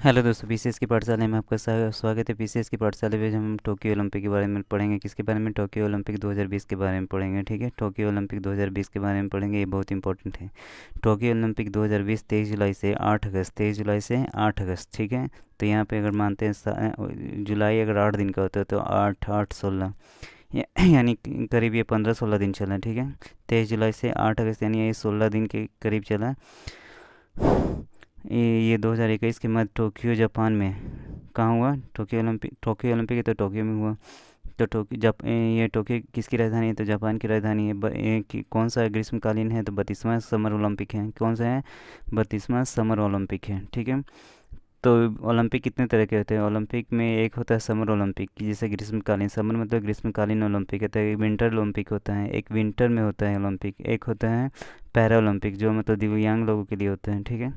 Hello दोस्तों, PCS की पाठशाला में आपका स्वागत है। पीसीएस की पाठशाला में हम टोक्यो ओलंपिक के बारे में पढ़ेंगे। किसके बारे में? टोक्यो ओलंपिक 2020 के बारे में पढ़ेंगे। ठीक है, टोक्यो ओलंपिक 2020 के बारे में पढ़ेंगे, ये बहुत इंपॉर्टेंट है। टोक्यो ओलंपिक 2020 23 जुलाई से 8 अगस्त, 23 जुलाई से 8 अगस्त। ठीक है, तो यहाँ पे अगर मानते हैं जुलाई अगर 8 दिन का होता है तो 8 8 16 यानी करीब ये 15-16 दिन चला। ठीक है, 23 जुलाई से 8 अगस्त यानी ये 16 दिन के करीब चला। ये 2021 के मध्य टोक्यो जापान में कहाँ हुआ? टोक्यो ओलंपिक है तो टोक्यो में हुआ। तो ये टोक्यो किसकी राजधानी है? तो जापान की राजधानी है। कौन सा ग्रीष्मकालीन है? तो 32वां समर ओलंपिक है। कौन सा है? 32वां समर ओलंपिक है। ठीक है, तो ओलंपिक कितने तरह के होते हैं? ओलंपिक में एक होता है समर ओलंपिक, जिसे ग्रीष्मकालीन, समर मतलब ग्रीष्मकालीन ओलंपिक होता है। एक विंटर ओलंपिक होता है, एक विंटर में होता है ओलंपिक। एक होता है पैरा ओलंपिक, जो मतलब दिव्यांग लोगों के लिए होता है। ठीक है,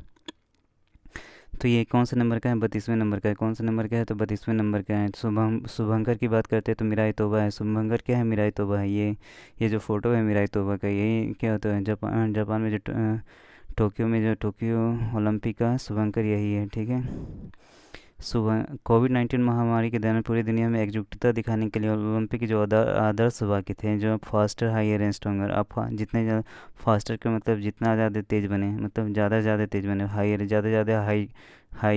तो ये कौन से नंबर का है? 32वें नंबर का है। कौन से नंबर का है? तो 32वें नंबर का है। शुभंकर की बात करते हैं तो मिराई तोबा है। शुभंकर क्या है? मिराई तोबा है। ये जो फोटो है मिराई तोबा का, यही क्या होता है? जापान में जो टोक्यो में जो टोक्यो ओलंपिक का शुभंकर यही है। ठीक है, सुबह कोविड-19 महामारी के दौरान पूरी दुनिया में एकजुटता दिखाने के लिए ओलंपिक के जो आदर्श वाक्य थे, जो फास्टर हायर एंड स्ट्रॉन्गर। आप जितने ज़्यादा फास्टर का मतलब जितना ज़्यादा तेज़ बने, मतलब ज़्यादा से ज़्यादा तेज़ बने, हायर ज़्यादा से ज़्यादा हाई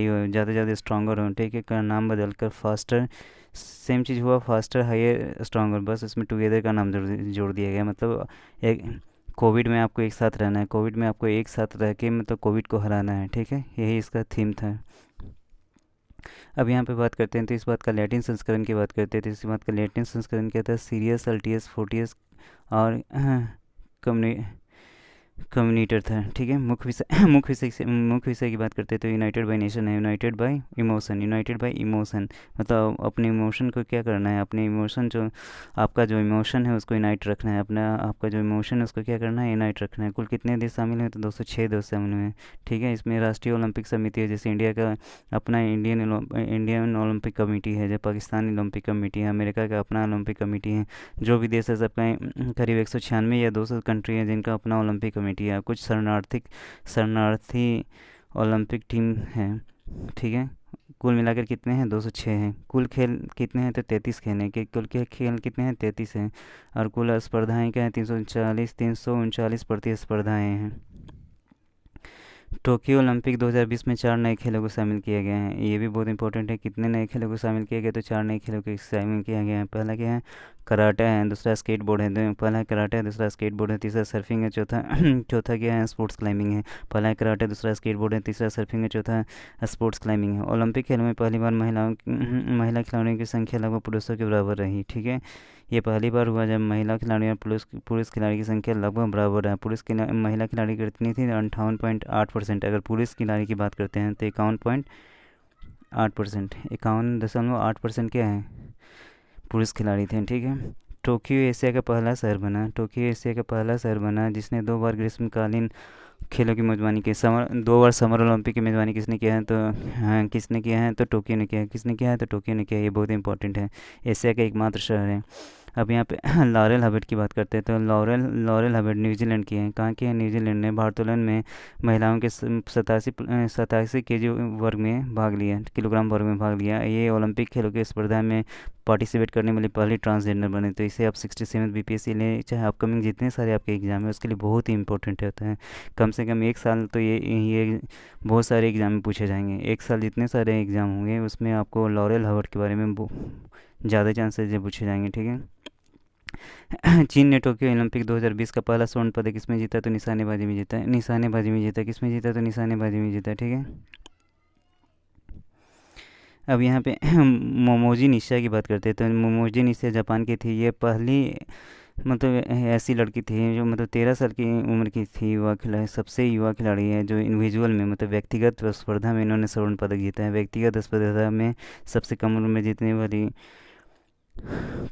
हो, ज़्यादा से ज़्यादा स्ट्रॉन्गर हो। ठीक है, का नाम बदल कर फास्टर, सेम चीज़ हुआ, फास्टर हायर स्ट्रॉन्गर, बस उसमें टुगेदर का नाम जोड़ दिया गया। मतलब एक कोविड में आपको एक साथ रहना है, कोविड में आपको एक साथ रह के मतलब कोविड को हराना है। ठीक है, यही इसका थीम था। अब यहाँ पे बात करते हैं तो इस बात का लैटिन संस्करण की बात करते हैं तो इस बात का लैटिन संस्करण क्या था? सीरियस अल्टियस फोर्टियस और कम्युनि कम्युनिटर था। ठीक है, मुख्य विषय मुख्य विषय की बात करते हैं तो यूनाइटेड बाय नेशन है, United bye emotion, United bye emotion. मतलब अपने इमोशन को क्या करना है? अपने इमोशन जो आपका जो इमोशन है उसको यूनाइट रखना है। अपना आपका जो इमोशन है उसको क्या करना है? यूनाइट रखना है। कुल कितने देश शामिल हैं? तो 206 देश शामिल हुए हैं। ठीक है, इसमें राष्ट्रीय ओलंपिक समिति है, जैसे इंडिया का अपना इंडियन ओलंपिक कमेटी है, जो पाकिस्तानी ओलंपिक कमेटी है, अमेरिका का अपना ओलंपिक कमेटी है। जो भी देश है सबका करीब 196 या 200 कंट्री है जिनका अपना ओलंपिक कमेटी है। कुछ शरणार्थी ओलंपिक टीम है। ठीक है, कुल मिलाकर कितने हैं? 206 हैं। कुल खेल कितने हैं? तो 33 खेल हैं। कुल के खेल कितने हैं? 33 हैं। और कुल स्पर्धाएं क्या हैं? 339 प्रतिस्पर्धाएं हैं। टोक्यो ओलंपिक 2020 में 4 नए खेलों को शामिल किया गया है। ये भी बहुत इंपॉर्टेंट है। कितने नए खेलों को शामिल किया गया? तो 4 नए खेलों को शामिल किया गया है। पहला क्या है? कराटे है, दूसरा स्केटबोर्ड है। पहला है कराटे है, दूसरा स्केटबोर्ड है, तीसरा सर्फिंग है, चौथा चौथा क्या है? स्पोर्ट्स क्लाइंबिंग है। पहला है कराटे, दूसरा स्केटबोर्ड है, तीसरा सर्फिंग है, चौथा स्पोर्ट्स क्लाइंबिंग है। ओलंपिक खेलों में पहली बार महिला खिलाड़ियों की संख्या लगभग पुरुषों के बराबर रही। ठीक है, ये पहली बार हुआ जब महिला खिलाड़ी और पुरुष खिलाड़ी की संख्या लगभग बराबर है। महिला खिलाड़ी कितनी थी? 58.8%। अगर पुरुष खिलाड़ी की बात करते हैं तो 51.8%, 51.8% क्या है? पुरुष खिलाड़ी थे। ठीक है, टोक्यो एशिया का पहला शहर बना। टोक्यो एशिया का पहला शहर बना जिसने 2 बार ग्रीष्मकालीन खेलों की मेज़बानी की। 2 बार समर ओलंपिक की मेज़बानी किसने किया है? तो हाँ, किसने किया है? तो टोक्यो ने किया है। किसने किया है? तो टोक्यो ने किया है। ये बहुत इंपॉर्टेंट है, एशिया का एकमात्र शहर है। अब यहाँ पे लॉरेल हबर्ट की बात करते हैं तो लॉरेल हबर्ट न्यूजीलैंड की है। कहाँ की है? न्यूजीलैंड ने भारोत्तोलन में महिलाओं के 87 केजी वर्ग में भाग लिया, किलोग्राम वर्ग में भाग लिया। ये ओलंपिक खेलों की स्पर्धा में पार्टिसिपेट करने वाली पहली ट्रांसजेंडर बने। तो इसे आप 67 बीपीएससी ले, चाहे अपकमिंग जितने सारे आपके एग्जाम है उसके लिए बहुत ही इंपॉर्टेंट होता है। कम से कम एक साल तो ये बहुत सारे एग्जाम में पूछे जाएंगे। एक साल जितने सारे एग्जाम होंगे उसमें आपको लॉरेल हबर्ट के बारे में ज़्यादा चांसेस है पूछे जाएंगे। ठीक है, चीन ने टोक्यो ओलंपिक 2020 का पहला स्वर्ण पदक किसमें जीता? तो निशानेबाजी में जीता है। निशानेबाजी में जीता। किसमें जीता? तो निशानेबाजी में जीता। ठीक है, अब यहाँ पे मोमोजी निशा की बात करते हैं तो मोमोजी निशा जापान की थी। ये पहली मतलब ऐसी लड़की थी जो मतलब 13 साल की उम्र की थी। युवा खिलाड़ी, सबसे युवा खिलाड़ी है जो इंडिविजुअल में मतलब व्यक्तिगत स्पर्धा में इन्होंने स्वर्ण पदक जीता है। व्यक्तिगत स्पर्धा में सबसे कम उम्र में जीतने वाली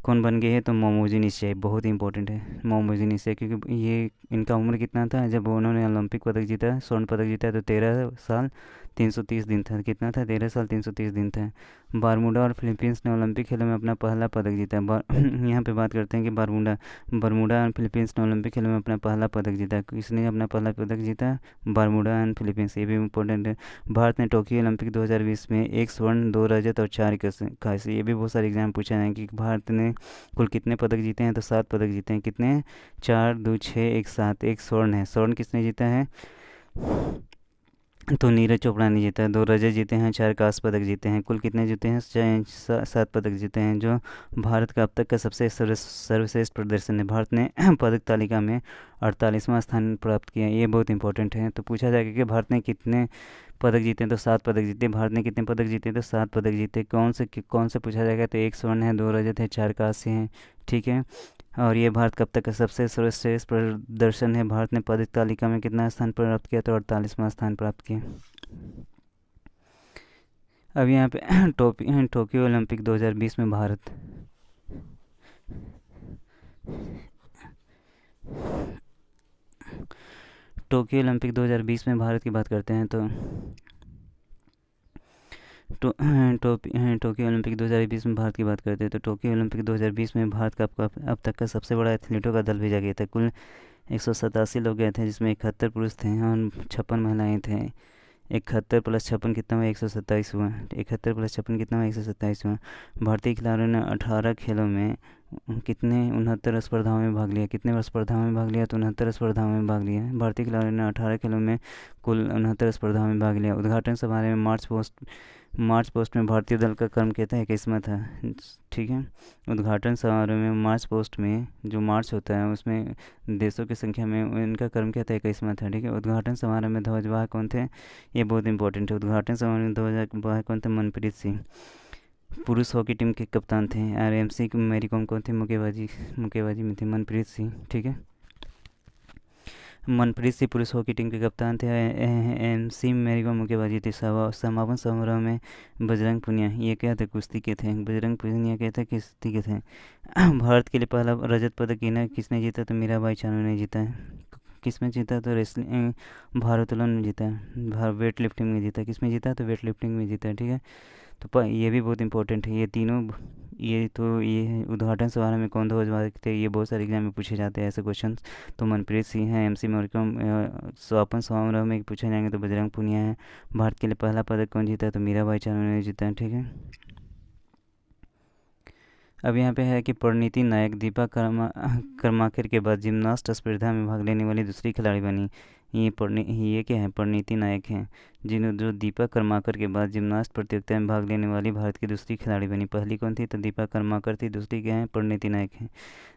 कौन बन गई है? तो मोमोजी निश्चय, बहुत ही इंपॉर्टेंट है मोमोजी निश्चय, क्योंकि ये इनका उम्र कितना था जब उन्होंने ओलंपिक पदक जीता, स्वर्ण पदक जीता? तो 13 साल, 330 दिन था। कितना था? 13 साल 330 दिन था। बारमूडा और फिलीपींस ने ओलंपिक खेलों में अपना पहला पदक जीता। यहाँ पे बात करते हैं कि बरमूडा बरमूडा एंड फिलीपींस ने ओलंपिक खेलों में अपना पहला पदक जीता। किसने अपना पहला पदक जीता? Bermuda and Philippines. ये भी इम्पोर्टेंट है। भारत ने टोक्यो ओलंपिक 2020 में 1 स्वर्ण, 2 रजत और 4 कांस्य। ये भी बहुत सारे एग्जाम पूछा जाएंगे कि भारत ने कुल कितने पदक जीते हैं, तो 7 पदक जीते हैं। कितने? 4, 2, 6, 1, 7। एक स्वर्ण है। स्वर्ण किसने जीता है? तो नीरज चोपड़ा ने जीता है। 2 रजत जीते हैं, 4 कांस्य पदक जीते हैं। कुल कितने जीते हैं? 7 पदक जीते हैं, जो भारत का अब तक का सबसे सर्वश्रेष्ठ प्रदर्शन है। भारत ने पदक तालिका में 48वां स्थान प्राप्त किया। ये बहुत इंपॉर्टेंट है। तो पूछा जाएगा कि भारत ने कितने पदक जीते हैं, तो 7 पदक जीते। भारत ने कितने पदक जीते? तो 7 पदक जीते। कौन से पूछा जाएगा? तो 1 स्वर्ण है, 2 रजत है, 4 कांस्य हैं। ठीक है। और ये भारत का अब तक का सबसे सर्वश्रेष्ठ प्रदर्शन है। भारत ने पदक तालिका में कितना स्थान प्राप्त किया? तो 48वां स्थान प्राप्त किया। अब यहाँ पे टोक्यो ओलंपिक 2020 में भारत टोक्यो ओलंपिक 2020 में भारत की बात करते हैं तो टोक्यो ओलंपिक 2020 में भारत की बात करते हैं तो टोक्यो ओलंपिक 2020 में भारत का अब तक का सबसे बड़ा एथलीटों का दल भेजा गया था। कुल 187 लोग गए थे, जिसमें 71 पुरुष थे और 56 महिलाएं थे। 71 प्लस 56 कितना हुआ? 127 हुआ। 71 प्लस 56 कितना हुआ? 127 हुआ। भारतीय खिलाड़ियों ने 18 खेलों में कितने 69 स्पर्धाओं में भाग लिया। कितने स्पर्धाओं में भाग लिया? तो 69 स्पर्धाओं में भाग लिया। भारतीय खिलाड़ियों ने 18 खेलों में कुल 69 स्पर्धाओं में भाग लिया। उद्घाटन समारोह में मार्च पोस्ट में भारतीय दल का क्रम कहता है 21वां था। ठीक है। उद्घाटन समारोह में मार्च पोस्ट में जो मार्च होता है उसमें देशों की संख्या में इनका क्रम कहता है 21वां था। ठीक है। उद्घाटन समारोह में ध्वजवाहक कौन थे? ये बहुत इंपॉर्टेंट है। उद्घाटन समारोह में ध्वजवाहक कौन थे? मनप्रीत सिंह। पुरुष हॉकी टीम के कप्तान थे। आरएमसी मैरी कॉम कौन थे? मुक्केबाजी में थे मनप्रीत सिंह। ठीक है। मनप्रीत सिंह पुरुष हॉकी टीम के कप्तान थे। एमसी मैरी कॉम मुक्केबाजी थी। समापन समारोह में बजरंग पुनिया ये क्या थे? कुश्ती के थे। बजरंग पुनिया क्या थे? कुश्ती के थे। भारत के लिए पहला रजत पदक किसने जीता? तो मीराबाई चानू ने जीता है। किसमें जीता? तो रेसलिंग भारोत्तोलन में जीता है। वेट लिफ्टिंग में जीता। किसमें जीता? तो वेट लिफ्टिंग में जीता है। ठीक है। तो ये भी बहुत इंपॉर्टेंट है। ये तीनों ये उद्घाटन समारोह में कौन ध्वजवाहक थे? ये बहुत सारे एग्जाम में पूछे जाते हैं ऐसे क्वेश्चन। तो मनप्रीत सिंह है। एमसी मैरीकॉम समापन समारोह में पूछे जाएंगे तो बजरंग पुनिया है। भारत के लिए पहला पदक कौन जीता? तो मीराबाई चानू ने जीता है। ठीक है। अब यहाँ पे है कि परिणीति नायक दीपा कर्माकर के बाद जिम्नास्ट स्पर्धा में भाग लेने वाली दूसरी खिलाड़ी बनी। ये क्या है? परिणीति नायक हैं, जो दीपा कर्माकर के बाद जिम्नास्ट प्रतियोगिता में भाग लेने वाली भारत की दूसरी खिलाड़ी बनी। पहली कौन थी? तो दीपा कर्माकर थी। दूसरी क्या है? परिणीति नायक है।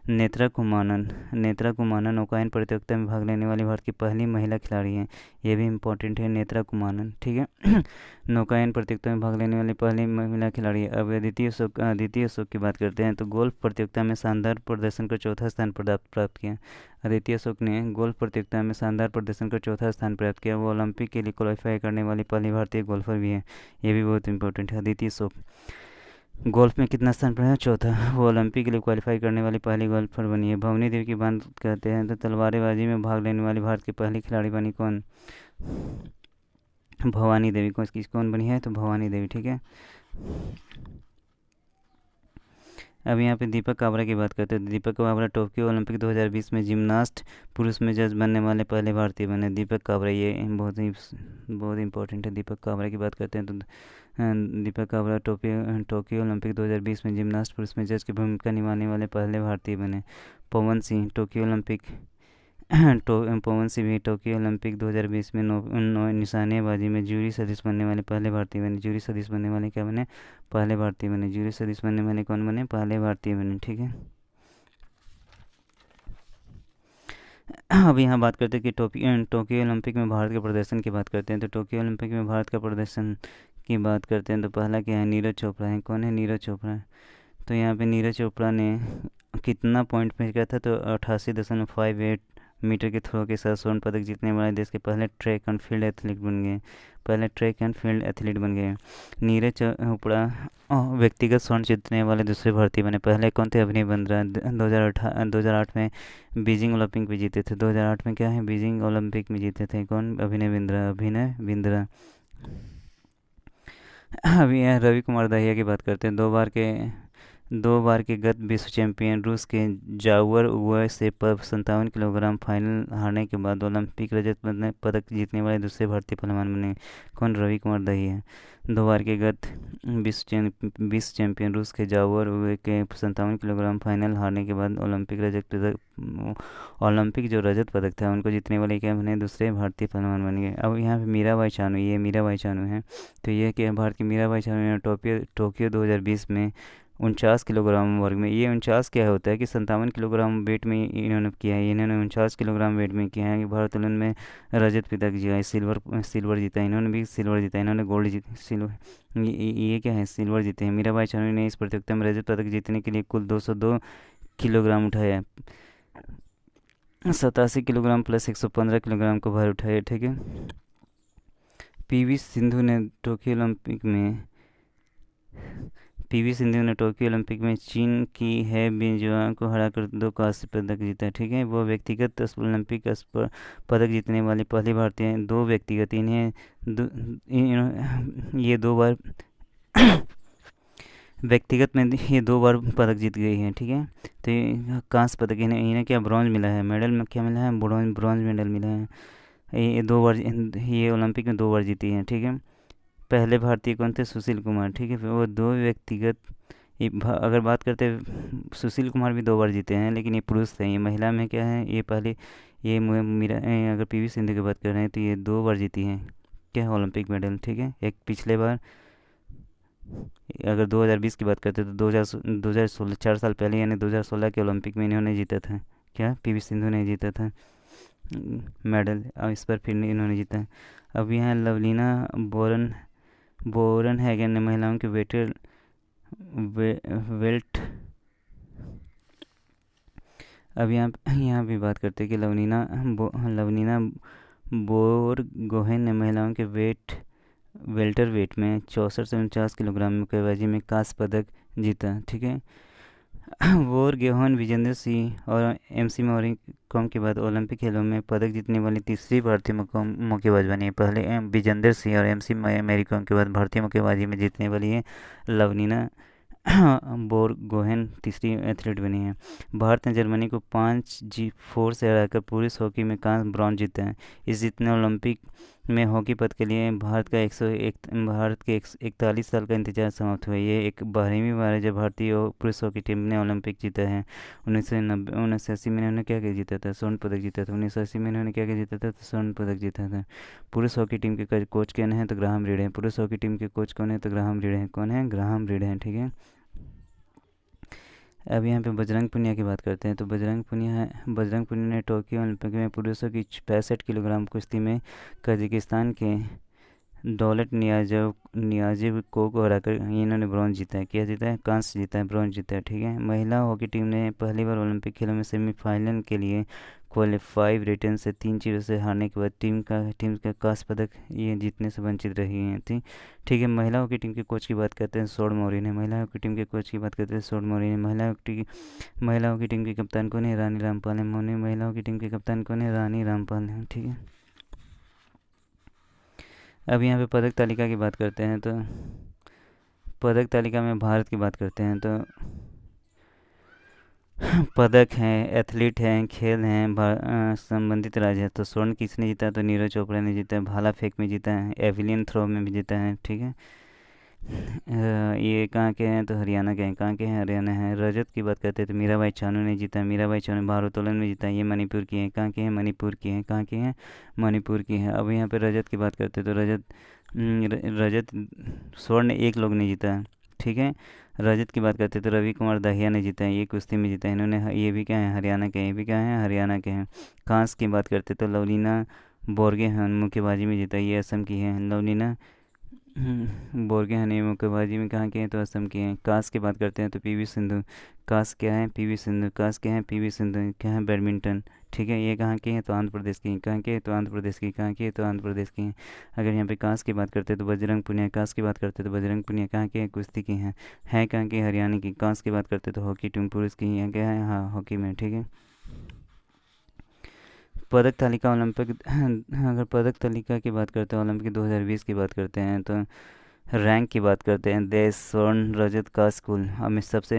नेत्रा कुमानन नौकायन प्रतियोगिता में भाग लेने वाली भारत की पहली महिला खिलाड़ी हैं। ये भी इम्पोर्टेंट है। नेत्रा कुमानन। ठीक है। नौकायन प्रतियोगिता में भाग लेने वाली पहली महिला खिलाड़ी है। अब अदिति अशोक की बात करते हैं तो गोल्फ प्रतियोगिता में शानदार प्रदर्शन कर चौथा स्थान प्राप्त किया। अदिति अशोक ने गोल्फ प्रतियोगिता में शानदार प्रदर्शन कर चौथा स्थान प्राप्त किया। वो ओलंपिक के लिए क्वालिफाई करने वाली पहली भारतीय गोल्फर भी है। ये भी बहुत इंपॉर्टेंट है। अदिति अशोक गोल्फ में कितना स्थान पर है? चौथा। वो ओलंपिक के लिए क्वालिफाई करने वाली पहली गोल्फर बनी है। भवानी देवी की बात कहते हैं तो तलवारबाजी में भाग लेने वाली भारत की पहली खिलाड़ी बनी कौन? भवानी देवी। कौन बनी है? तो भवानी देवी। ठीक है। अब यहाँ पे दीपक काबरा की बात करते हैं। दीपक काबरा टोक्यो ओलंपिक 2020 में जिम्नास्ट पुरुष में जज बनने वाले पहले भारतीय बने। दीपक काबरा ये बहुत इंपॉर्टेंट है। दीपक काबरा की बात करते हैं तो दीपक काबरा टोक्यो ओलंपिक 2020 में जिम्नास्ट पुरुष में जज की भूमिका निभाने वाले पहले भारतीय बने। पवन सिंह भी टोक्यो ओलंपिक 2020 में निशानेबाजी में जूरी सदस्य बनने वाले पहले भारतीय बने। जूरी सदस्य बनने वाले क्या बने? पहले भारतीय बने। जूरी सदस्य बनने वाले कौन बने? पहले भारतीय बने। ठीक है। अब यहाँ बात करते हैं कि टोक्यो ओलंपिक में भारत के प्रदर्शन की बात करते हैं तो टोक्यो ओलंपिक में भारत का प्रदर्शन की बात करते हैं तो पहला क्या है? नीरज चोपड़ा है। कौन है? नीरज चोपड़ा। तो यहाँ पे नीरज चोपड़ा ने कितना पॉइंट फेंका था? तो 88.58 मीटर के थ्रो के साथ स्वर्ण पदक जीतने वाले देश के पहले ट्रैक एंड फील्ड एथलीट बन गए। नीरज चोपड़ा व्यक्तिगत स्वर्ण जीतने वाले दूसरे भारतीय बने। पहले कौन थे? अभिनव बिंद्रा। 2008 में बीजिंग ओलंपिक में जीते थे। 2008 में क्या है? बीजिंग ओलंपिक में जीते थे। कौन? अभिनव बिंद्रा। अभी यहाँ रवि कुमार दहिया की बात करते हैं। दो बार के गत विश्व चैंपियन रूस के जाउर उगुए से 57 किलोग्राम फाइनल हारने के बाद ओलंपिक रजत पदक जीतने वाले दूसरे भारतीय पहलवान बने। कौन? रवि कुमार दहिया। 2 बार के गत विश्व चैंपियन रूस के जाउर उगुए के 57 किलोग्राम फाइनल हारने के बाद ओलंपिक जो रजत पदक था उनको जीतने वाले क्या बने? दूसरे भारतीय पहलवान बन गए। अब यहाँ पे मीराबाई चानू, ये मीराबाई चानू है। तो ये क्या, भारत की मीराबाई चानू ने टोक्यो 2020 में 49 किलोग्राम वर्ग में, ये 49 क्या होता है कि 57 किलोग्राम वेट में इन्होंने किया है, इन्होंने 49 किलोग्राम वेट में किया है कि भारोत्तोलन में रजत पदक जीता है, सिल्वर जीता है, इन्होंने भी सिल्वर जीता है, इन्होंने गोल्ड जीत सिल्वर, ये क्या है? सिल्वर जीते हैं। मीराबाई चानू ने इस प्रतियोगिता में रजत पदक जीतने के लिए कुल 202 किलोग्राम उठाया। 87 किलोग्राम प्लस 115 किलोग्राम को भार उठाया। ठीक है। पीवी सिंधु ने टोक्यो ओलंपिक में पीवी सिंधु ने टोक्यो ओलंपिक में चीन की है बिंजुआ को हराकर 2 कांस्य पदक जीता। ठीक है। वो व्यक्तिगत ओलंपिक पदक जीतने वाली पहली भारतीय हैं। दो व्यक्तिगत इन्हें ये 2 बार व्यक्तिगत में ये 2 बार पदक जीत गई हैं। ठीक है। तो ये कांस्य पदक इन्हें क्या ब्रॉन्ज मिला है, मेडल में क्या मिला है? ब्रॉन्ज मेडल मिला है। ये 2 बार, ये ओलंपिक में 2 बार जीती हैं। ठीक है। पहले भारतीय कौन थे? सुशील कुमार। ठीक है। फिर वो दो व्यक्तिगत, अगर बात करते हैं, सुशील कुमार भी 2 बार जीते हैं, लेकिन ये पुरुष थे। ये महिला में क्या है? ये पहले, ये मेरा अगर पीवी सिंधु की बात कर रहे हैं तो ये 2 बार जीती हैं क्या? Olympic medal. ठीक है। एक पिछले बार, अगर 2020 की बात करते हैं तो 2016, 4 साल पहले यानी 2016 के ओलंपिक में इन्होंने जीता था। क्या? पीवी सिंधु ने जीता था मेडल, और इस पर फिर इन्होंने जीता है। अब यहाँ लवलीना बोरन हैगन ने महिलाओं के वेल्ट, अब यहाँ भी बात करते हैं कि लवनीना बोरगोहेन ने महिलाओं के वेल्टर वेट में 64 से 49 किलोग्राम मुक्केबाजी में कांस्य पदक जीता। ठीक है। बोरगोहेन विजेंदर सिंह और एमसी मैरीकॉम के बाद ओलंपिक खेलों में पदक जीतने वाली तीसरी भारतीय मुक्केबाज बनी। पहले विजेंदर सिंह और एमसी मैरीकॉम के बाद भारतीय मुक्केबाजी में जीतने वाली है लवनीना बोरगोहेन तीसरी एथलीट बनी है। भारत ने जर्मनी को 5-4 से हराकर पुरुष हॉकी में कांस्य ब्रॉन्ज जीता है। इस जीतने ओलंपिक में हॉकी पद के लिए भारत के 41 साल का इंतजार समाप्त हुआ। ये एक 12वीं बार है जब भारतीय पुरुष हॉकी टीम ने ओलंपिक जीता है। 1980 में इन्होंने क्या क्या जीता था? स्वर्ण पदक जीता था। 1980 में इन्होंने क्या क्या जीता था? तो स्वर्ण पदक जीता था। पुरुष हॉकी टीम के कोच कौन है? तो ग्राहम रीड है। पुरुष हॉकी टीम के कोच कौन है? तो ग्राहम रीड है। कौन है? ग्राहम रीड है। ठीक है। अब यहाँ पे बजरंग पुनिया की बात करते हैं। तो बजरंग पुनिया ने टोक्यो ओलंपिक में पुरुषों की 65 किलोग्राम कुश्ती में कजाकिस्तान के दौलत नियाज़ेव को हराकर इन्होंने ब्रॉन्ज जीता है। क्या जीता है? कांस्य जीता है, ब्रॉन्ज जीता है। ठीक है। महिला हॉकी टीम ने पहली बार ओलंपिक खेलों में सेमीफाइनल के लिए क्वालिफाई ब्रिटेन से 3-0 से हारने के बाद टीम का कांस्य पदक ये जीतने से वंचित रही है थी। ठीक है। महिला हॉकी टीम के कोच की बात करते हैं, स्वर्ण मौर्य ने। महिला हॉकी टीम के कोच की बात करते हैं, स्वर्ण मौर्य ने। महिला हॉकी टीम के कप्तान कौन है? रानी रामपाल है। महिला हॉकी टीम के कप्तान कौन है? रानी रामपाल है। ठीक है। अब यहाँ पे पदक तालिका की बात करते हैं। तो पदक तालिका में भारत की बात करते हैं तो पदक हैं, एथलीट हैं, खेल हैं, संबंधित राज्य है। तो स्वर्ण किसने जीता? तो नीरज चोपड़ा ने जीता है। भाला फेंक में जीता है। एविलियन थ्रो में भी जीता है। ठीक है। ये कहाँ के हैं? तो हरियाणा के हैं। कहाँ के हैं? हरियाणा है। रजत की बात करते हैं तो मीराबाई चानू ने जीता है। मीराबाई चानू भारोत्तोलन में जीता है। ये मणिपुर की है। कहाँ के हैं? मणिपुर की हैं। कहाँ के हैं? मणिपुर की है। अब यहाँ पे रजत की बात करते हैं तो रजत स्वर्ण एक लोग ने जीता है। ठीक है। रजत की बात करते हैं तो रवि कुमार दहिया ने जीता है। ये कुश्ती में जीता है इन्होंने। ये भी क्या है? हरियाणा के हैं। ये भी क्या है? हरियाणा के हैं। कांस्य की बात करते हैं तो लवलीना बोरगोहेन मुक्केबाजी में जीता है। ये असम की है। लवलीना बोरगोहेन ये मुक्केबाजी में कहाँ के हैं? तो असम के हैं। कांस्य की बात करते हैं तो पीवी सिंधु। कांस्य क्या है? पीवी सिंधु। कांस्य क्या है? पीवी सिंधु। क्या है? बैडमिंटन। ठीक है। ये कहाँ के हैं? तो आंध्र प्रदेश की हैं। कहाँ के हैं? तो आंध्र प्रदेश की। कहाँ के हैं? तो आंध्र प्रदेश की हैं। अगर यहाँ पे कांस्य की बात करते हैं तो बजरंग पुनिया। कांस्य की बात करते हैं तो बजरंग पुनिया कहाँ के हैं? कुश्ती की हैं। है कहाँ के? हरियाणा की। कांस्य की बात करते हैं तो हॉकी टीम पुरुष की है। क्या है? हाँ, हॉकी में। ठीक है। पदक तालिका ओलंपिक अगर पदक तालिका की बात करते हैं, ओलंपिक 2020 की बात करते हैं, तो रैंक की बात करते हैं, देश स्वर्ण रजत का स्कूल। अब में सबसे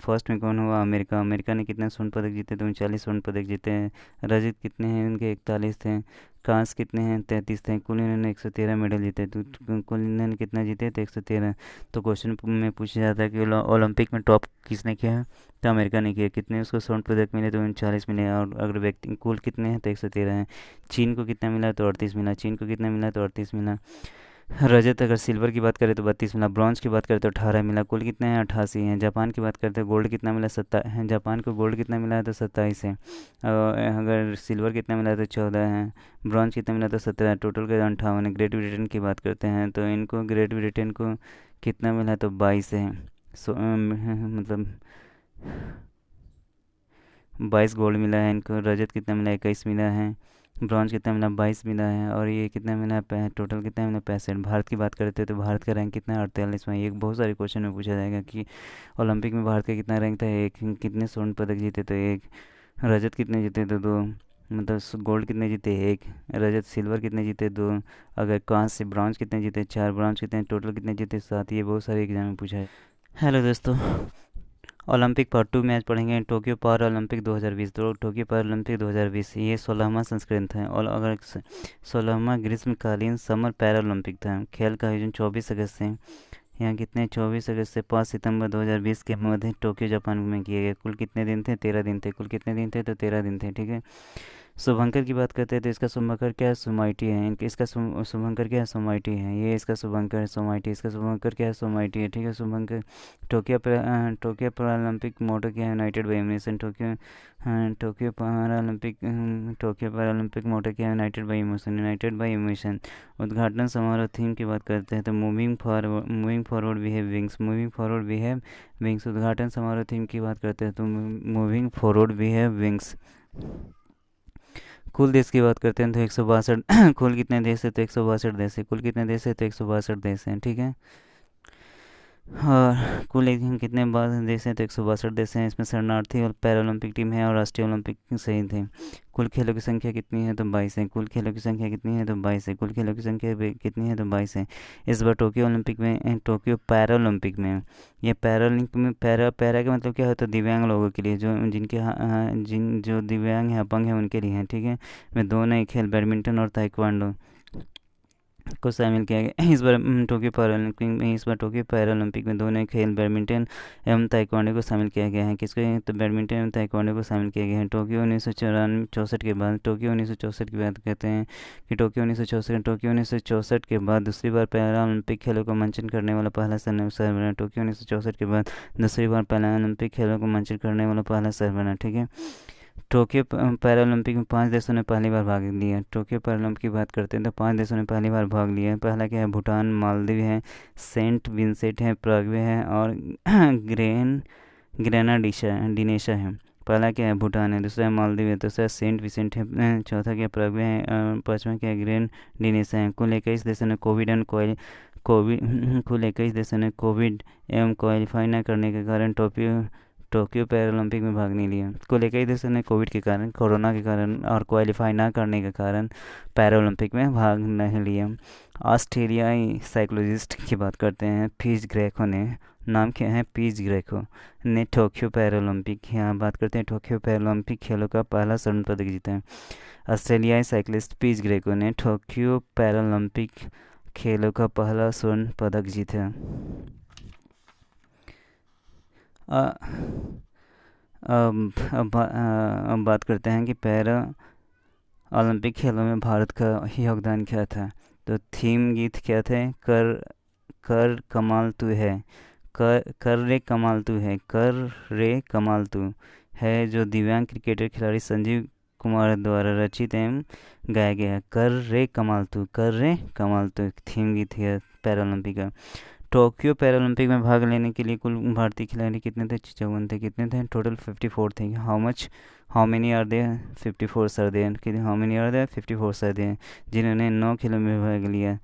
फर्स्ट में कौन हुआ? अमेरिका। अमेरिका ने कितने स्वर्ण पदक जीते? तो 39 स्वर्ण पदक जीते हैं। रजत कितने हैं इनके? 41 थे। कांस्य कितने हैं? 33 थे। कुल इन्होंने 113 मेडल जीते। तो कुल इन्होंने कितना जीते? तो 113। तो क्वेश्चन में पूछा जाता है कि ओलंपिक में टॉप किसने किया है? तो अमेरिका ने किया। कितने उसको स्वर्ण पदक मिले? तो 39 मिले। और अगर व्यक्ति कुल कितने हैं? तो 113 हैं। चीन को कितना मिला? तो 38 मिला। चीन को कितना मिला? तो 38 मिला। रजत अगर सिल्वर की बात करें तो 32 मिला। ब्रॉन्ज की बात करें तो 18 मिला। कुल कितने हैं? 88 हैं। जापान की बात करते हैं, गोल्ड कितना मिला? जापान को गोल्ड कितना मिला है? तो 27 है। अगर सिल्वर कितना मिला है? तो 14 है। ब्रॉन्ज कितना मिला? तो 17 है। टोटल का 58 है। ग्रेट ब्रिटेन की बात करते हैं तो इनको, ग्रेट ब्रिटेन को कितना मिला है? तो 22 है। मतलब 22 गोल्ड मिला है इनको। रजत कितना मिला? 21 मिला है। ब्रॉन्ज कितना मिला? 22 मिला है। और ये कितना मिला है? टोटल कितना मिला? 65। भारत की बात करते हैं तो भारत का रैंक कितना है? 48वां। ये बहुत सारे क्वेश्चन में पूछा जाएगा कि ओलंपिक में भारत का कितना रैंक था? एक। कितने स्वर्ण पदक जीते? तो एक। रजत कितने जीते? तो दो। मतलब गोल्ड कितने जीते? एक। रजत सिल्वर कितने जीते? दो। अगर कांस्य ब्रॉन्ज कितने जीते? चार। ब्रॉन्ज कितने? टोटल कितने जीते? सात। ये बहुत सारे एग्जाम में पूछा है। हेलो दोस्तों, ओलंपिक पार्ट 2 में आज पढ़ेंगे टोक्यो पारा ओलंपिक 2020। तो टोक्यो पारा ओलंपिक 2020 ये 16वां संस्करण था। और अगर 16वां ग्रीष्मकालीन समर पैरा ओलंपिक था। खेल का आयोजन 24 अगस्त से, यहाँ कितने, 24 अगस्त से 5 सितंबर 2020 के मध्य टोक्यो जापान में किए गए। कुल कितने दिन थे? 13 दिन थे। कुल कितने दिन थे? तो 13 दिन थे। ठीक है। शुभंकर की बात करते हैं तो इसका शुभंकर क्या है? सोमाइटी है। इनके इसका शुभंकर क्या है? सोमाइटी है। ये इसका शुभंकर है सोमाइटी। इसका शुभंकर क्या है? सोमाइटी है। ठीक है। शुभंकर। टोक्यो पैरालंपिक मोटो क्या है? United by emotion. Tokyo Paralympic motto क्या है? United by emotion. United by emotion. उद्घाटन समारोह थीम की बात करते हैं तो moving forward we have wings. Moving forward we have wings. उद्घाटन समारोह थीम की बात करते हैं तो moving forward we have wings. कुल देश की बात करते हैं तो 162 कुल कितने देश है? तो 162 देश है। कुल कितने देश है? तो 162 देश हैं। ठीक है। और कुल एक कितने देश हैं? तो 162 देश हैं। इसमें शरणार्थी और पैरालंपिक टीम है और राष्ट्रीय ओलंपिक शहीद हैं। कुल खेलों की संख्या कितनी है? तो 22 है। कुल खेलों की संख्या कितनी है? तो 22 है। कुल खेलों की संख्या कितनी है? तो 22 है। इस बार टोक्यो ओलंपिक में, टोक्यो पैरालंपिक में, ये पैरालंपिक में, पैरा का मतलब क्या होता है? दिव्यांग लोगों के लिए, जो जिनके जो दिव्यांग हैं, अपंग हैं, उनके लिए हैं। ठीक है। में दो नए खेल, बैडमिंटन और ताइक्वांडो को शामिल किया गया। इस बार टोक्यो पैरालंपिक में दो नए खेल, बैडमिंटन एवं ताइक्वांडो को शामिल किया गया है। किसको? तो बैडमिंटन एवं ताइक्वांडो को शामिल किया गया है। टोक्यो 1964 के बाद, टोक्यो 1964 की बात कहते हैं कि टोक्यो 1964 के बाद दूसरी बार पैरालंपिक खेलों को मंचन करने वाला पहला शहर बना। टोक्यो 1964 के बाद दूसरी बार पैरालंपिक खेलों को मंचन करने वाला पहला शहर बना। ठीक है। टोक्यो पैरालंपिक में 5 देशों ने पहली बार भाग लिया। टोक्यो पैरालंपिक की बात करते हैं तो 5 देशों ने पहली बार भाग लिया है। पहला क्या है? भूटान, मालदीव है, सेंट विंसेंट है, प्रागवे है और ग्रेनाडिनेशा है। पहला क्या है? भूटान है। दूसरा है मालदीव है। दूसरा सेंट विंसेंट है। चौथा क्या? प्रागवे है। और पाँचवा क्या है? ग्रेनाडिनेशा है। कुल 21 देशों ने कुल 21 देशों ने कोविड एवं क्वालिफाई न करने के कारण टोक्यो पैरालंपिक में भाग नहीं लिया। कुल 21 देशों ने कोविड के कारण, कोरोना के कारण और क्वालिफाई ना करने के कारण पैरालंपिक में भाग नहीं लिया। ऑस्ट्रेलियाई साइकोलॉजिस्ट की बात करते हैं, पीज ग्रेको ने, नाम क्या है? पीज ग्रेको ने टोक्यो पैरालंपिक, यहाँ बात करते हैं टोक्यो पैरालंपिक खेलों का पहला स्वर्ण पदक जीता है। ऑस्ट्रेलियाई साइकिलिस्ट पीज ग्रेको ने टोक्यो पैरालंपिक खेलों का पहला स्वर्ण पदक जीता। अब बात करते हैं कि पैरा ओलंपिक खेलों में भारत का योगदान क्या था। तो थीम गीत क्या थे? कर कर कमाल तू है, कर रे कमाल तू है, कर रे कमाल तू है, जो दिव्यांग क्रिकेटर खिलाड़ी संजीव कुमार द्वारा रचित एवं गाया गया है। कर रे कमाल तू, कर रे कमाल तू थीम गीत है पैरालंपिक का। टोक्यो पैरालंपिक में भाग लेने के लिए कुल भारतीय खिलाड़ी कितने थे? 54 थे। कितने थे? टोटल 54 थे। How many are there? 54 sir there. How many are there? 54 sir there, जिन्होंने 9 खेलों में भाग लिया।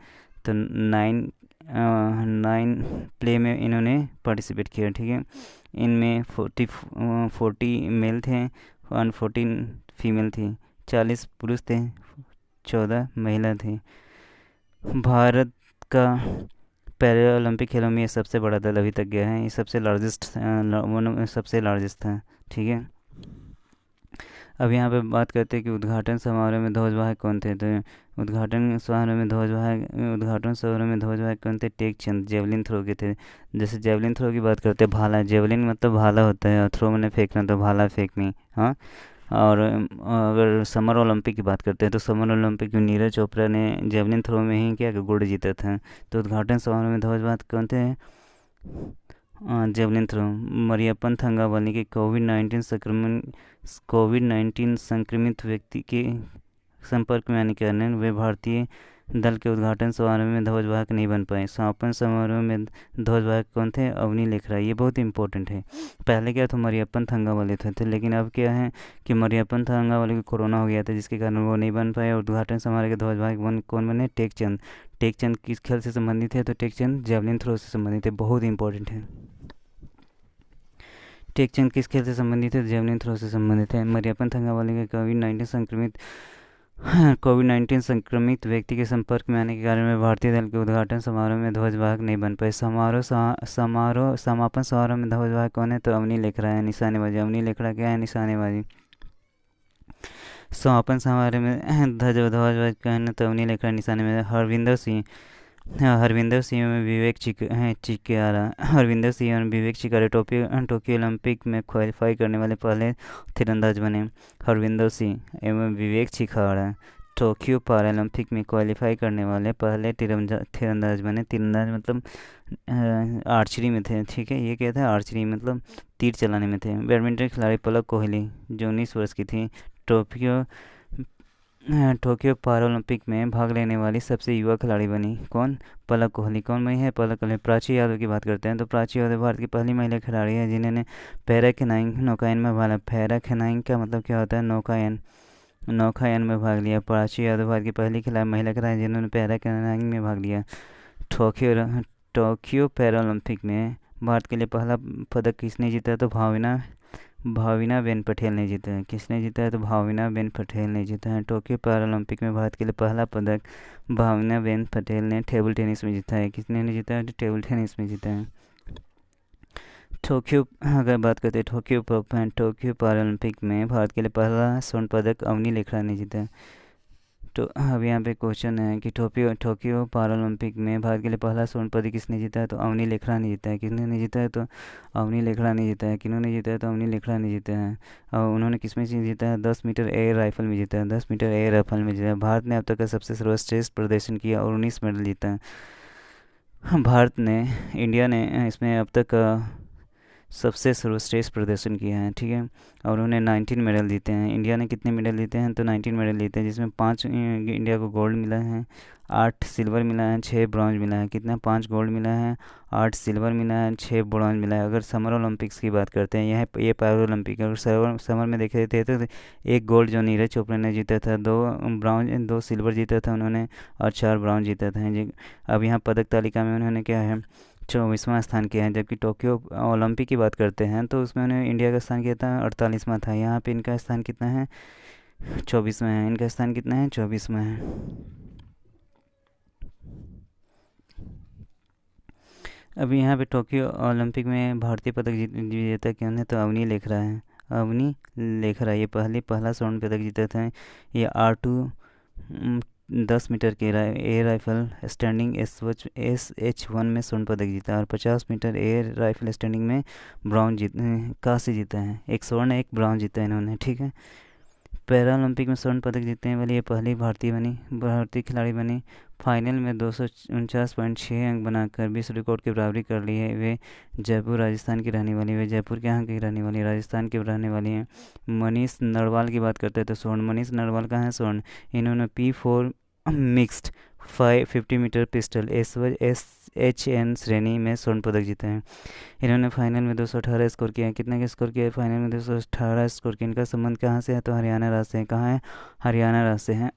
तो 9 प्ले में इन्होंने पार्टिसिपेट किया। ठीक है। इनमें 40 मेल थे और 14 फीमेल थी। 40 पुरुष थे, 14 महिला थी। भारत का पैरा ओलंपिक खेलों में ये सबसे बड़ा दल अभी तक गया है, ये सबसे लार्जेस्ट सबसे लार्जेस्ट था। ठीक है, अब यहाँ पे बात करते हैं कि उद्घाटन समारोह में ध्वजवाहक कौन थे। तो उद्घाटन समारोह में ध्वजवाहक कौन थे? टेक चंद, जेवलिन थ्रो के थे। जैसे जेवलिन थ्रो की बात करते हैं, भाला, जेवलिन मतलब भाला होता है और थ्रो मैंने फेंकना, तो भाला फेंकनी। हाँ, और अगर समर ओलंपिक की बात करते हैं तो समर ओलंपिक में नीरज चोपड़ा ने जेवलिन थ्रो में ही क्या गोल्ड जीता था। तो उद्घाटन समारोह में ध्वजवाहक कौन थे? Javelin throw. मरियप्पन थंगावाली के कोविड-19 संक्रमित व्यक्ति के संपर्क में आने के कारण वे भारतीय दल के उद्घाटन समारोह में ध्वजवाहक नहीं बन पाए। समापन समारोह में ध्वजवाहक कौन थे? अवनी लेखरा। ये बहुत इंपॉर्टेंट है। पहले क्या था, मरियप्पन थंगावाली थे, लेकिन अब क्या है कि मरियप्पन थंगावाली को कोरोना हो गया था, जिसके कारण वो नहीं बन पाए। और उद्घाटन समारोह के ध्वजवाहक कौन बने? टेकचंद। टेकचंद किस खेल से संबंधित है? तो टेकचंद जेवलिन थ्रो से संबंधित है, बहुत इंपॉर्टेंट है। टेकचंद किस खेल से संबंधित है? जेवलिन थ्रो से संबंधित है। मरियप्पन थंगावाली के कोविड-19 संक्रमित व्यक्ति के संपर्क में आने के कारण वे भारतीय दल के उद्घाटन समारोह में ध्वजवाहक नहीं बन पाए। समापन समारोह में ध्वजवाहक कौन है? तो अवनी लेखरा है, निशानेबाजी। अवनी लेखरा क्या है? निशानेबाजी। समापन समारोह में ध्वजवाहक कौन है? तो अवनी लेखरा, निशानेबाजी। हरविंदर सिंह में विवेक चिकारा। हरविंदर सिंह और विवेक चिकारा टोक्यो ओलंपिक में क्वालिफाई करने वाले पहले तीरंदाज बने। हरविंदर सिंह एवं विवेक चिकारा टोक्यो पैरालंपिक में क्वालिफाई करने वाले पहले तीरंदाज बने। तीरंदाज मतलब आर्चरी में थे। ठीक है, ये क्या था? आर्चरी मतलब तीर चलाने में थे। बैडमिंटन खिलाड़ी पलक कोहली, जो 19 वर्ष की थी, टोक्यो पैरालंपिक में भाग लेने वाली सबसे युवा खिलाड़ी बनी। कौन? पलक कोहली। कौन बनी है? पलक कोहली। प्राची यादव की बात करते हैं तो प्राची यादव भारत की पहली महिला खिलाड़ी है जिन्होंने पैरा कैनाइंग नौकायन में भाग लिया। पैरा कैनाइंग का मतलब क्या होता है? नौकायन में भाग लिया। प्राची यादव भारत की पहली महिला खिलाड़ी जिन्होंने पैरा कैनाइंग में भाग लिया। टोक्यो पैरालंपिक में भारत के लिए पहला पदक किसने जीता? तो भाविना बेन पटेल ने जीता है। किसने जीता है? तो भाविना-बेन पटेल ने जीता है। टोक्यो पैरालंपिक में भारत के लिए पहला पदक भाविना-बेन पटेल ने टेबल टेनिस में जीता है। किसने जीता है? तो टेबल टेनिस में जीता है। अगर बात करते हैं टोक्यो पैरालंपिक में भारत के लिए पहला स्वर्ण पदक अवनी लेखरा ने जीता है। तो अब यहाँ पे क्वेश्चन है कि टोक्यो पैरालंपिक में भारत के लिए पहला स्वर्ण पदक किसने जीता है? तो अवनी लेखरा ने जीता है। किसने नहीं जीता है? तो अवनी लेखरा ने जीता है। किन्होंने जीता है? तो अवनी लेखरा ने जीता है। और उन्होंने किसमें जीता है? 10 मीटर एयर राइफल में जीता है। 10 मीटर एयर राइफल में जीता है। भारत ने अब तक का सबसे सर्वश्रेष्ठ प्रदर्शन किया और 19 मेडल जीता है। इंडिया ने इसमें अब तक सबसे सर्वश्रेष्ठ प्रदर्शन किया है। ठीक है, और उन्होंने 19 मेडल जीते हैं। इंडिया ने कितने मेडल जीते हैं? तो 19 मेडल जीते हैं, जिसमें 5 इंडिया को गोल्ड मिला है, 8 सिल्वर मिला है, 6 ब्रॉन्ज मिला है। कितना? 5 गोल्ड मिला है, 8 सिल्वर मिला है, 6 ब्रॉन्ज मिला है। अगर समर ओलंपिक्स की बात करते हैं, ये पैरा ओलंपिक, अगर समर में देखे थे तो 1 गोल्ड जो नीरज चोपड़ा ने जीता था, 2 ब्रॉन्ज, 2 सिल्वर जीता था उन्होंने, और 4 ब्रॉन्ज जीता था जी। अब यहाँ पदक तालिका में उन्होंने क्या है? 24वां स्थान किया है। जबकि टोक्यो ओलंपिक की बात करते हैं तो उसमें उन्हें इंडिया का स्थान किया था 48वां था। यहाँ पे इनका स्थान कितना है? 24वां है। इनका स्थान कितना है? 24वां है। अभी यहाँ पे टोक्यो ओलंपिक में भारतीय पदक विजेता कौन है? तो अवनी लेखरा है। अवनी लेखरा ये पहला स्वर्ण पदक जीता था। ये R2 10 मीटर के एयर राइफल स्टैंडिंग SH1 में स्वर्ण पदक जीता और 50 मीटर एयर राइफल स्टैंडिंग में कांस्य जीता है। 1 स्वर्ण 1 ब्रॉन्ज जीता है इन्होंने। ठीक है, पैरा ओलंपिक में स्वर्ण पदक जीतने वाली ये पहली भारतीय खिलाड़ी बनी। फाइनल में 249.6 अंक बनाकर विश्व रिकॉर्ड की बराबरी कर ली है। वे जयपुर राजस्थान की रहने वाली। वे जयपुर के यहाँ की रहने वाली, राजस्थान की रहने वाली हैं। मनीष नरवाल की बात करते हैं तो स्वर्ण। मनीष नरवाल कहाँ है? स्वर्ण। इन्होंने P4 mixed 50 metre pistol SHN श्रेणी में स्वर्ण पदक जीते हैं। इन्होंने फाइनल में 218 स्कोर किया। कितने का स्कोर किया? फाइनल में 218 स्कोर किया। इनका संबंध कहाँ से है? तो हरियाणा राज्य से है। कहाँ है? हरियाणा राज्य से है।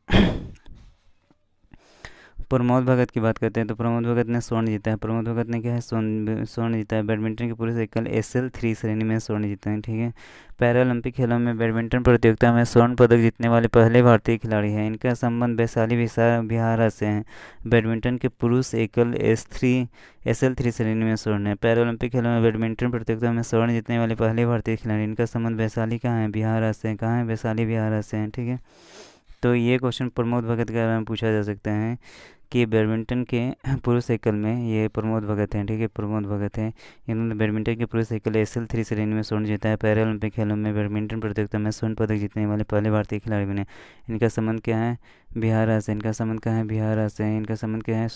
प्रमोद भगत की बात करते हैं तो प्रमोद भगत ने स्वर्ण जीता है। प्रमोद भगत ने क्या है, स्वर्ण जीता है। बैडमिंटन के पुरुष एकल SL3 श्रेणी में स्वर्ण जीता है। ठीक है। पैरालंपिक खेलों में बैडमिंटन प्रतियोगिता में स्वर्ण पदक जीतने वाले पहले भारतीय खिलाड़ी हैं। इनका संबंध वैशाली बिहार से है। बैडमिंटन के पुरुष एकल SL3 श्रेणी में स्वर्ण है। पैरालंपिक खेलों में बैडमिंटन प्रतियोगिता में स्वर्ण जीतने वाले पहले भारतीय खिलाड़ी, इनका संबंध वैशाली कहाँ है, बिहार से है। कहाँ है, वैशाली बिहार से है। ठीक है। तो ये क्वेश्चन प्रमोद भगत के बारे में पूछा जा सकता है कि बैडमिंटन के पुरुष एकल में ये प्रमोद भगत हैं। ठीक है, प्रमोद भगत हैं। इन्होंने बैडमिंटन के पुरुष एकल SL3 श्रेणी में स्वर्ण जीता है। पैरालंपिक खेलों में बैडमिंटन प्रतियोगिता में स्वर्ण पदक जीतने वाले पहले भारतीय खिलाड़ी बने। इनका संबंध क्या है, बिहार से। इनका संबंध क्या है, बिहार से है। इनका संबंध क्या है,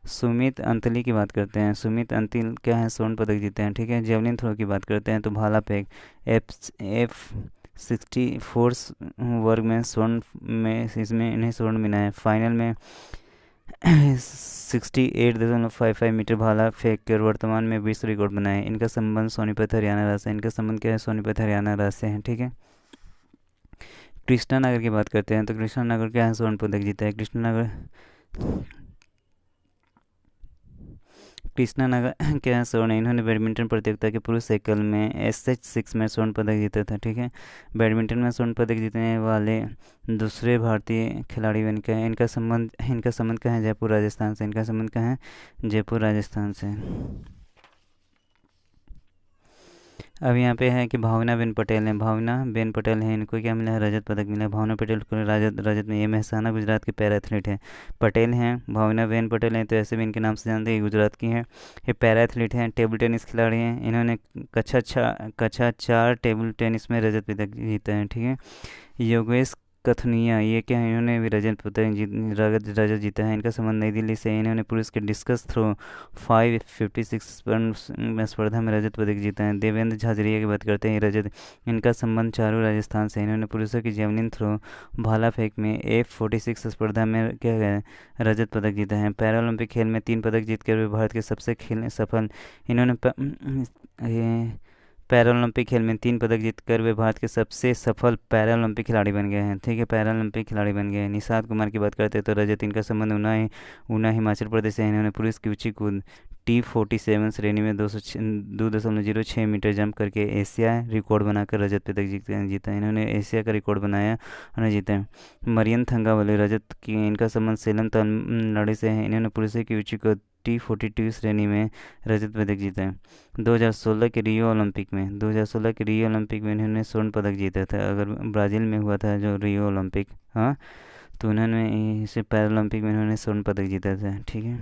सुमित अंतली की बात करते हैं। सुमित अंतिल क्या है, स्वर्ण पदक जीते हैं। ठीक है। जेवलिन थ्रो की बात करते हैं तो भाला फेंक F 64 वर्ग में स्वर्ण में इसमें इन्हें स्वर्ण मिला है। फाइनल में 68.55 मीटर भाला फेंक कर वर्तमान में विश्व रिकॉर्ड बनाए हैं। इनका संबंध सोनीपत हरियाणा राज्य से। इनका संबंध क्या है, सोनीपत हरियाणा राज्य से है। ठीक है। कृष्णा नगर की बात करते हैं तो कृष्णा नगर क्या है, स्वर्ण पदक जीता है। कृष्णा नगर क्या है, स्वर्ण है। इन्होंने बैडमिंटन प्रतियोगिता के पुरुष एकल में SH6 में स्वर्ण पदक जीता था। ठीक है। बैडमिंटन में स्वर्ण पदक जीतने वाले दूसरे भारतीय खिलाड़ी बन के हैं। इनका संबंध क्या है, जयपुर राजस्थान से। इनका संबंध क्या है, जयपुर राजस्थान से। अब यहाँ पे है कि भावना बेन पटेल हैं। भावना बेन पटेल हैं, इनको क्या मिला है, रजत पदक मिला है। भावना पटेल को रजत में, ये मेहसाना गुजरात के पैरा एथलीट हैं। पटेल हैं, भावना बेन पटेल हैं, तो ऐसे भी इनके नाम से जानते हैं, गुजरात की हैं। ये पैरा एथलीट हैं, टेबल टेनिस खिलाड़ी हैं। इन्होंने कक्षा 4 टेबल टेनिस में रजत पदक जीता है। ठीक है। योगेश कथुनिया, ये क्या है, इन्होंने भी रजत जीता है। इनका संबंध नई दिल्ली से है। इन्होंने पुरुष के डिस्कस थ्रो 556 में स्पर्धा में रजत पदक जीता है। देवेंद्र झाझरिया की बात करते हैं, रजत। इनका संबंध चारू राजस्थान से। इन्होंने पुरुषों की जेवलिन थ्रो भाला फेंक में F46 स्पर्धा में क्या है, रजत पदक जीता है। पैरालंपिक खेल में 3 पदक जीतकर वे भारत के सबसे सफल इन्होंने पैरालंपिक खेल में 3 पदक जीतकर वे भारत के सबसे सफल पैरालंपिक खिलाड़ी बन गए हैं। ठीक है, पैरालंपिक खिलाड़ी बन गए हैं। निषाद कुमार की बात करते हैं तो रजत। इनका संबंध ऊना हिमाचल प्रदेश से है। इन्होंने पुरुष की ऊंची कूद T47 श्रेणी में 2.06 मीटर जंप करके एशिया रिकॉर्ड बनाकर रजत पदक जीता। इन्होंने एशिया का रिकॉर्ड बनाया और जीता है। मरियन थंगावले, रजत की। इनका संबंध सेलम तमिलनाडु से है। इन्होंने पुरुष की ऊंची कूद T42 श्रेणी में रजत पदक जीता है। 2016 के रियो ओलंपिक में इन्होंने स्वर्ण पदक जीता था। अगर ब्राज़ील में हुआ था जो रियो ओलंपिक, हाँ, तो उन्होंने इसे पैरालंपिक में इन्होंने स्वर्ण पदक जीता था। ठीक है।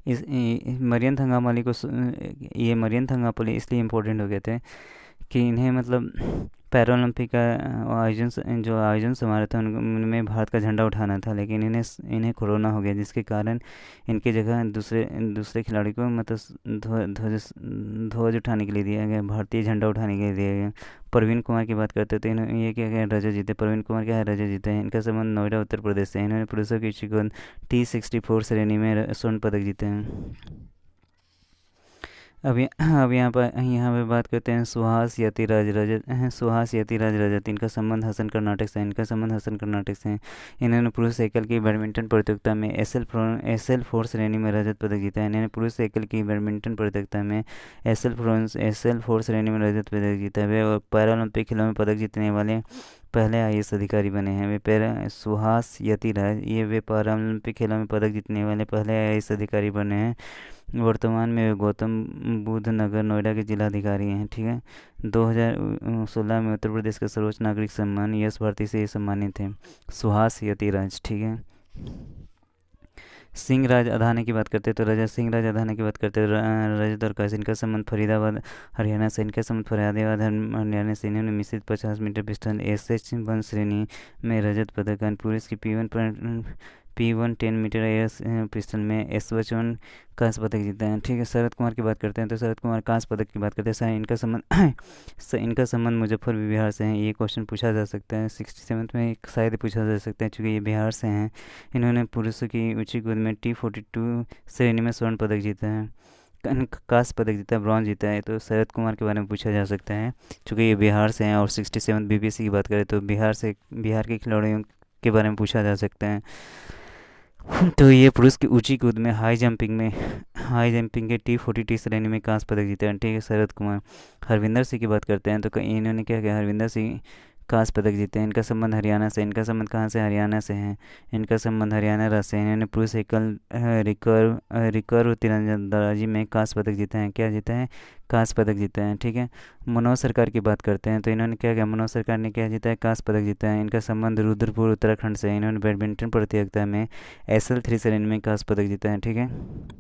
ये मरियन थंगापोली इसलिए इम्पोर्टेंट हो गए थे कि इन्हें मतलब पैरालंपिक का आयोजन समारोह था उनमें भारत का झंडा उठाना था, लेकिन इन्हें कोरोना हो गया, जिसके कारण इनकी जगह दूसरे खिलाड़ी को मतलब ध्वज उठाने के लिए दिया गया, भारतीय झंडा उठाने के लिए दिया गया। प्रवीण कुमार की बात करते थे, ये क्या है, रजत जीते। प्रवीण कुमार क्या है, रजत जीते हैं। इनका संबंध नोएडा उत्तर प्रदेश से। इन्होंने पुरुषों की चिकन T64 श्रेणी में स्वर्ण पदक जीते हैं। अब यहाँ पे बात करते हैं सुहास यतिराज रजत। इनका संबंध हसन कर्नाटक से है। इन्होंने पुरुष एकल की बैडमिंटन प्रतियोगिता में SL4 श्रेणी में रजत पदक जीता है। इन्होंने पुरुष एकल की बैडमिंटन प्रतियोगिता में SL4 श्रेणी में रजत पदक जीता है। वे पैरालंपिक खेलों में पदक जीतने वाले पहले IAS अधिकारी बने हैं। सुहास यतिराज, ये वे पैरालंपिक खेलों में पदक जीतने वाले पहले IAS अधिकारी बने हैं। वर्तमान में वे गौतम बुद्ध नगर नोएडा के जिलाधिकारी हैं। ठीक है। 2016 में उत्तर प्रदेश का सर्वोच्च नागरिक सम्मान यश भारती से ये सम्मानित हैं, सुहास यतिराज। ठीक है। सिंह राज अधाने की बात करते हैं तो रजत और कांस्य। इनका संबंध फरीदाबाद हरियाणा से। हरियाणा से। इन्होंने मिश्रित 50 मीटर पिस्टल SH1 श्रेणी में रजत पदक, पुरुष की P110 मीटर एयर पिस्टल में SH1 कांस्य पदक जीता है। ठीक है। शरद कुमार की बात करते हैं तो शरद कुमार कांस्य पदक की बात करते हैं। इनका संबंध मुजफ्फरपुर बिहार से है। ये क्वेश्चन पूछा जा सकता है 67 में, शायद पूछा जा सकता है क्योंकि ये बिहार से हैं। इन्होंने पुरुषों की ऊंची कूद में T42 श्रेणी में स्वर्ण पदक जीता है, कांस्य पदक जीता है, ब्रॉन्ज जीता है। तो शरद कुमार के बारे में पूछा जा सकता है क्योंकि ये बिहार से हैं। और 67 BBC की बात करें तो बिहार के खिलाड़ियों के बारे में पूछा जा सकता है। तो ये पुरुष की ऊंची कूद में हाई जंपिंग के T40 श्रेणी में कांस्य पदक जीते हैं, ठीक है। शरद कुमार। हरविंदर सिंह की बात करते हैं तो इन्होंने क्या किया, हरविंदर सिंह कांस्य पदक जीते हैं। इनका संबंध हरियाणा से, इनका संबंध कहाँ से, हरियाणा से है। इनका संबंध हरियाणा राज्य से है। इन्होंने पुरुष एकल रिकर्व तीरंदाजी में कांस्य पदक जीते हैं, क्या जीते हैं, कांस्य पदक जीते हैं, ठीक है। मनोज सरकार की बात करते हैं तो इन्होंने क्या किया, मनोज सरकार ने क्या जीता है, कांस्य पदक जीता है। इनका संबंध रुद्रपुर उत्तराखंड से है। इन्होंने बैडमिंटन प्रतियोगिता में SL3 श्रेणी में कांस्य पदक जीता है, ठीक है।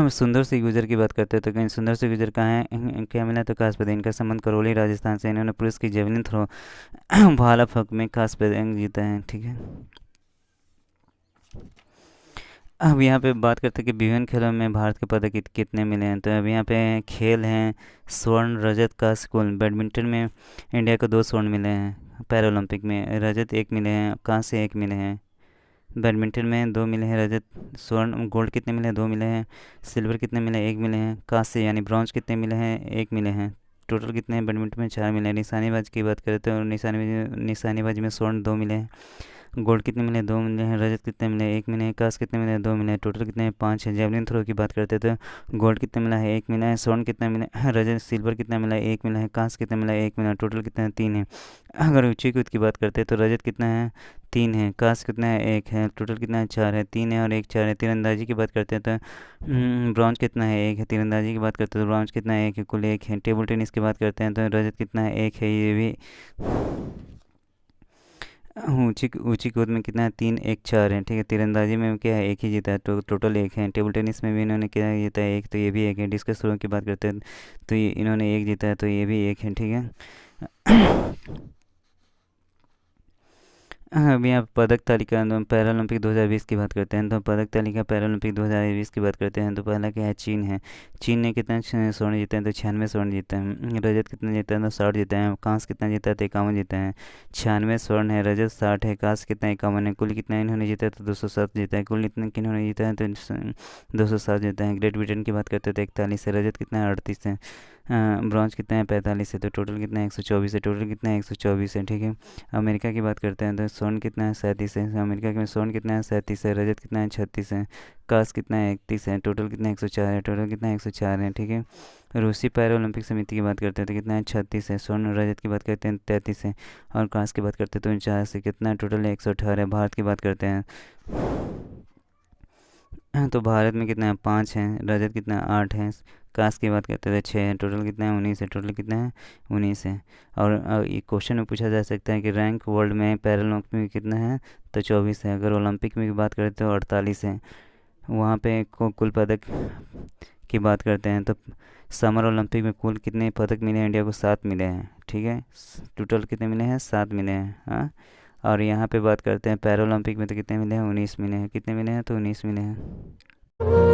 सुंदर सी गुजर की बात करते हैं तो कहीं सुंदर सी गुजर कहाँ है, क्या मिला, तो कांस्य पदक। इनका संबंध करौली राजस्थान से। इन्होंने पुरुष की जेवलिन थ्रो भाला फेंक में कांस्य पदक जीता है, ठीक है। अब यहाँ पे बात करते हैं कि विभिन्न खेलों में भारत के पदक कितने मिले हैं। तो अब यहाँ पे खेल हैं स्वर्ण रजत कांस्य कुल। बैडमिंटन में इंडिया को 2 स्वर्ण मिले हैं, पैरालंपिक में रजत 1 मिले हैं, कांस्य 1 मिले हैं। बैडमिंटन में 2 मिले हैं रजत, स्वर्ण गोल्ड कितने मिले हैं, 2 मिले हैं। सिल्वर कितने मिले हैं, 1 मिले हैं। कांस्य यानी ब्रॉन्ज कितने मिले हैं, 1 मिले हैं। टोटल कितने हैं बैडमिंटन में, 4 मिले हैं। निशानेबाजी की बात करें तो निशानेबाजी में स्वर्ण 2 मिले हैं। गोल्ड कितने मिले, 2 मिले हैं। रजत कितने मिले, 1 मिले हैं। कांस्य कितने मिले, 2 मिले हैं। टोटल कितने हैं, 5 है। जेवलिन थ्रो की बात करते हैं तो गोल्ड कितने मिला है, 1 मिला है। स्वर्ण कितना मिला है, रजत सिल्वर कितना मिला है, 1 मिला है। कांस्य कितना मिला है, 1 मिला है। टोटल कितना है, 3 है। अगर ऊंची कूद की बात करते हैं तो रजत कितना है, 3 है। कांस्य कितना है, 1 है। टोटल कितना है, 4 है। 3 है और 1 4 है। तीरंदाजी की बात करते हैं तो ब्रॉन्ज कितना है, 1 है। तीरंदाजी की बात करते हैं तो ब्रॉन्ज कितना है, 1 है, कुल 1 है। टेबल टेनिस की बात करते हैं तो रजत कितना है, 1 है, ये भी। ऊंची ऊंची कूद में कितना है, 3 1 4 है, ठीक है। तीरंदाजी में क्या है, 1 ही जीता है, तो टोटल 1 है। टेबल टेनिस में भी इन्होंने क्या जीता है, 1, तो ये भी 1 है। डिस्कस थ्रो की बात करते हैं तो ये इन्होंने 1 जीता है, तो ये भी 1 है, ठीक है। अभी आप पदक तालिका पैरालंपिक 2020 की बात करते हैं तो पदक तालिका पैरालंपिक 2020 की बात करते हैं तो पहला क्या है, चीन है। चीन ने कितना स्वर्ण जीते हैं, तो 96 स्वर्ण जीते हैं। रजत कितना जीता है, तो 60 जीते हैं। कांस्य कितना जीता है, तो 51 जीते हैं। 96 स्वर्ण है, रजत 60 है, कांस्य कितना 51 है। कुल कितना इन्होंने जीता है, तो 207 जीता है। कुल इतने किन्होंने जीता है, तो 207 जीता है। ग्रेट ब्रिटेन की बात करते हैं तो 41 है। रजत कितना है, 38 है। ब्रॉन्ज कितना है, 45 है। तो टोटल कितना है, 124 है। टोटल कितना है, 124 है, ठीक है। अमेरिका की बात करते हैं तो स्वर्ण कितना है, 37 है। अमेरिका में स्वर्ण कितना है, 37 है। रजत कितना है, 36 है। कांस्य कितना है, 31 है। टोटल कितना है, 104 है। टोटल कितना है, 104 है, ठीक है। रूसी पैरा ओलंपिक समिति की बात करते हैं तो कितना है, 36 है। स्वर्ण रजत की बात करते हैं 33 है। और कांस्य की बात करते हैं तो 49 है। कितना है, टोटल है 118 है। भारत की बात करते हैं तो भारत में कितना है, 5 है। रजत कितना है, 8 है। कांस्य की बात करते थे 6 है। टोटल कितना है, 19 है। टोटल कितना है, 19 है। और ये क्वेश्चन में पूछा जा सकता है कि रैंक वर्ल्ड में पैरालंपिक में कितना है, तो 24 है। अगर ओलंपिक में की बात करें तो 48 है। वहाँ पे कुल पदक की बात करते हैं तो समर ओलंपिक में कुल कितने पदक मिले हैं, इंडिया को 7 मिले हैं, ठीक है। टोटल कितने मिले हैं, 7 मिले हैं, हाँ। और यहाँ पे बात करते हैं पैरालंपिक में तो कितने मिले हैं, 19 मिले हैं। कितने मिले हैं, तो 19 मिले हैं।